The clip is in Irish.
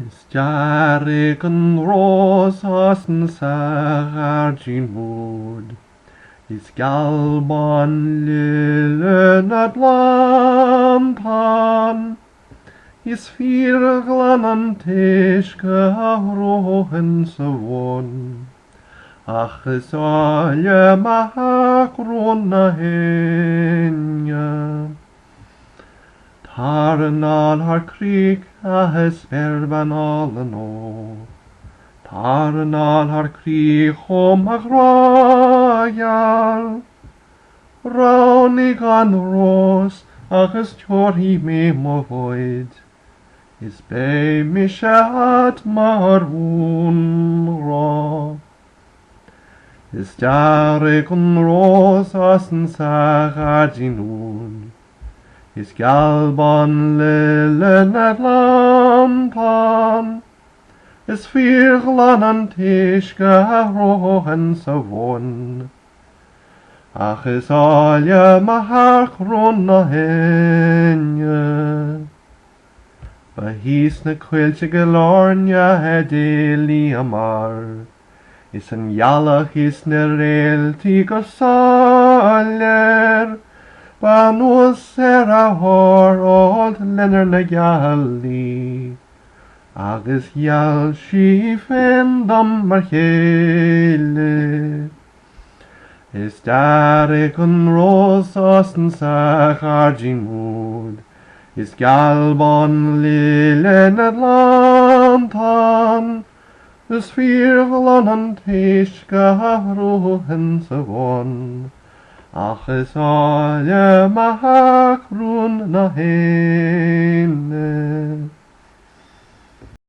Jarrig yn rosas yn sargin wood. Is galban lillen at lampan. Is virglan an tischke rohen se won. Ach, is alle makrona henja. Tarnal har krig es verban allen å. Tarnal har krig om agroyal. Raunig an ros ach es tjori me mo void. Is bei mishat mar unro. Is jarig un ros asen sagajin un. Is galban lillen at lampan. Is virglan an tischke rohen se won. Ach is alje mahakron na henje. Behis na quiltje gelornja hedeli amar. Is an jalach is ne relti gosaler. Banus a hor old lenner na jalli. Agus jal si fendam mar hele. Is darig un rosas yn sachargin wood. Is galbon lillen at lampan. Is virglan an tischke rohen se won. Ach is alle makrun na hene.